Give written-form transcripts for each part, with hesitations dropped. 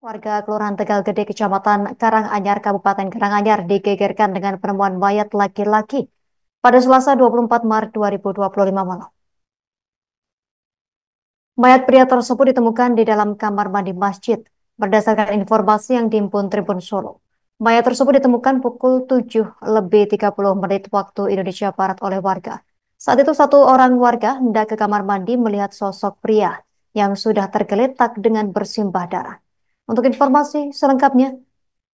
Warga Kelurahan Tegal Gede, Kecamatan Karanganyar, Kabupaten Karanganyar digegerkan dengan penemuan mayat laki-laki pada Selasa 24 Maret 2025 malam. Mayat pria tersebut ditemukan di dalam kamar mandi masjid. Berdasarkan informasi yang dihimpun Tribun Solo, mayat tersebut ditemukan pukul 7:30 waktu Indonesia Barat oleh warga. Saat itu satu orang warga hendak ke kamar mandi melihat sosok pria yang sudah tergeletak dengan bersimbah darah. Untuk informasi selengkapnya,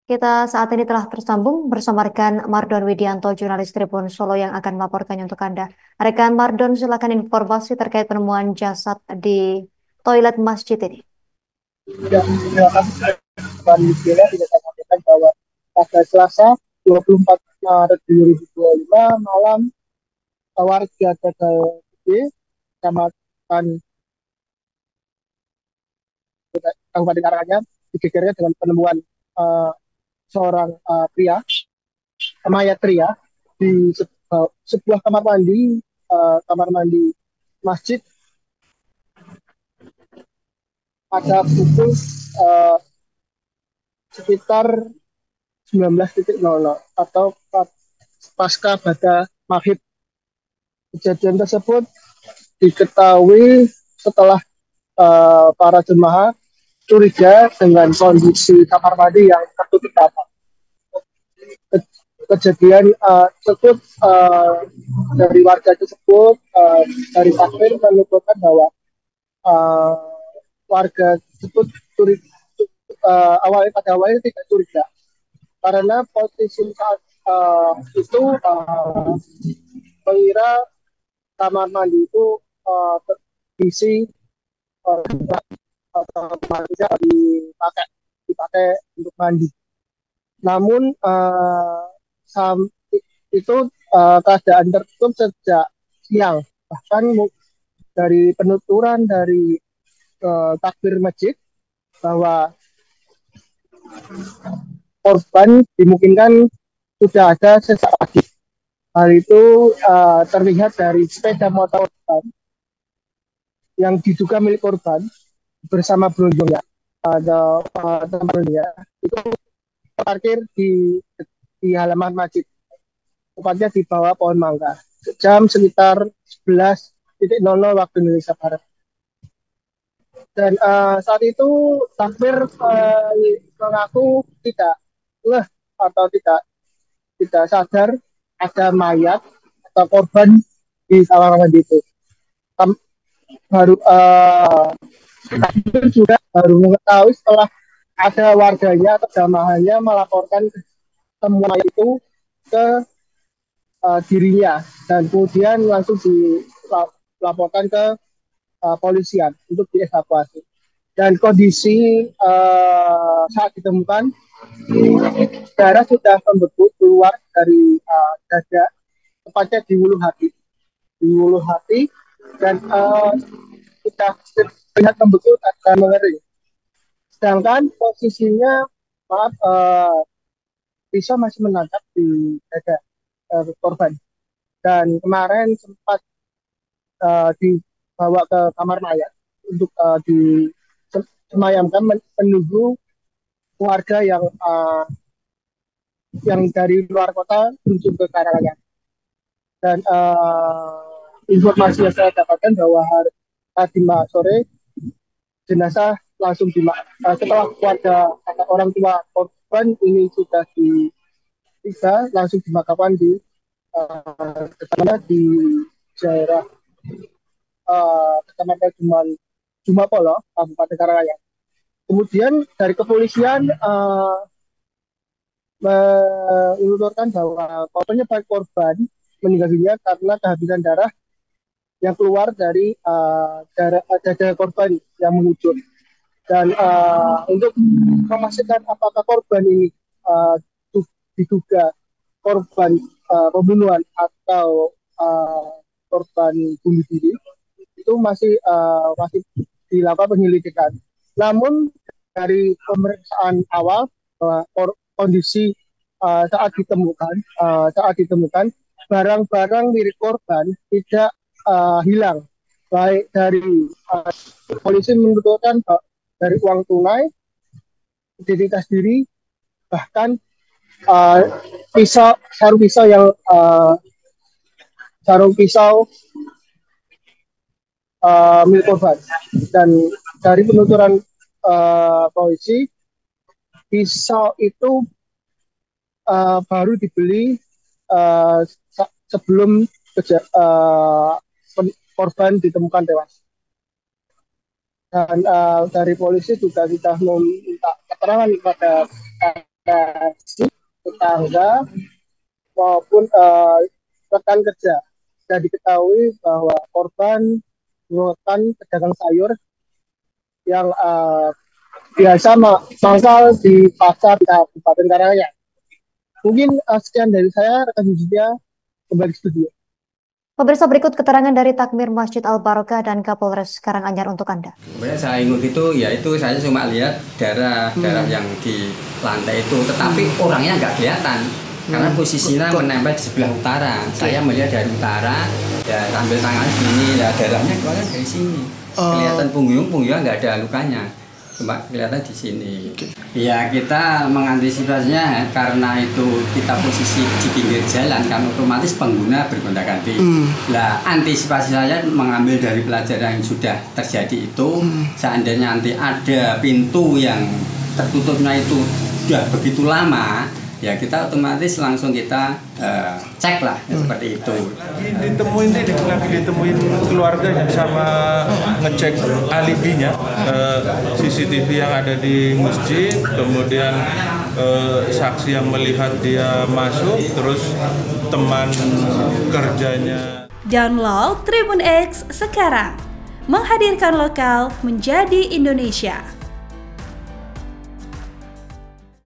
kita saat ini telah tersambung bersama rekan Mardon Widianto, jurnalis Tribun Solo yang akan melaporkannya untuk Anda. Rekan Mardon, silakan informasi terkait penemuan jasad di toilet masjid ini. Ya, terima kasih. Dan Yukiela tidak sampaikan bahwa pada Selasa 24 Maret 2025 malam warga Tegal Gede, Kecamatan Kabupaten Karanganyar digegernya dengan penemuan seorang mayat pria di sebuah kamar mandi masjid pada pukul sekitar 19.00 atau pasca pada maghrib. Kejadian tersebut diketahui setelah para jemaah curiga dengan kondisi kamar mandi yang tertutup rapat. Kejadian tersebut dari warga tersebut dari takmir menuturkan bahwa uh, warga tersebut pada awalnya tidak curiga karena posisi saat itu mengira kamar mandi itu terisi manusia dipakai untuk mandi. Namun itu keadaan tertutup sejak siang. Bahkan dari penuturan dari takbir masjid bahwa korban dimungkinkan sudah ada sejak pagi. Hal itu terlihat dari sepeda motor korban yang diduga milik korban bersama berondongnya ada temannya itu parkir di halaman masjid, tepatnya di bawah pohon mangga. Jam sekitar 11.00 waktu Indonesia Barat. Dan saat itu takmir mengaku tidak ngeh atau tidak sadar ada mayat atau korban di kamar mandi itu. Baru takmir juga baru mengetahui setelah ada warganya atau jamaahnya melaporkan temuan itu ke dirinya dan kemudian langsung dilaporkan ke polisian untuk dievakuasi. Dan kondisi saat ditemukan darah sudah membeku keluar dari dada, tepatnya di ulu hati dan sudah terlihat membeku dan mengering. Sedangkan posisinya maaf pisau masih menangkap di dada korban. Dan kemarin sempat dibawa ke kamar mayat untuk disemayamkan menunggu warga yang dari luar kota menuju ke Karanganyar. Dan informasi yang saya dapatkan bahwa tadi sore jenazah langsung setelah keluarga atau orang tua korban ini sudah tiba langsung dimakamkan di daerah Kecamatan Jumapolo, Kabupaten Karanganyar. Kemudian dari kepolisian menuturkan bahwa penyebab korban meninggal dunia karena kehabisan darah yang keluar dari dada korban yang mengucur. Dan untuk memastikan apakah korban ini diduga korban pembunuhan atau korban bunuh diri, itu masih dilakukan penyelidikan. Namun dari pemeriksaan awal kondisi saat ditemukan barang-barang milik korban tidak hilang, baik dari polisi menuturkan dari uang tunai identitas diri, bahkan uh, sarung pisau yang sarung pisau milik korban. Dan dari penuturan polisi, pisau itu baru dibeli sebelum korban ditemukan tewas. Dan dari polisi juga sudah meminta keterangan kepada tetangga maupun rekan kerja. Sudah diketahui bahwa korban merupakan pedagang sayur yang biasa mangkal di pasar Kabupaten Karanganyar. Mungkin sekian dari saya, rekan Yudhya, kembali ke studio. Pemirsa, berikut keterangan dari Takmir Masjid Al-Barokah dan Kapolres Karanganyar untuk Anda. Kemudian saya ingat itu saya cuma lihat darah yang di lantai itu, tetapi orangnya nggak kelihatan karena posisinya menempel di sebelah utara. Saya melihat dari utara, ya sambil tangan sini, ya darahnya keluar dari sini. Kelihatan punggungnya nggak ada lukanya, cuma kelihatan di sini. Ya kita mengantisipasinya karena itu kita posisi di pinggir jalan kan otomatis pengguna bergonta-ganti. Nah antisipasi saya mengambil dari pelajaran yang sudah terjadi itu, seandainya nanti ada pintu yang tertutupnya itu sudah begitu lama, ya kita otomatis langsung kita cek lah seperti itu. Lagi ditemuin keluarganya sama ngecek alibinya, CCTV yang ada di masjid, kemudian saksi yang melihat dia masuk, terus teman kerjanya. Download Tribun X sekarang, menghadirkan lokal menjadi Indonesia.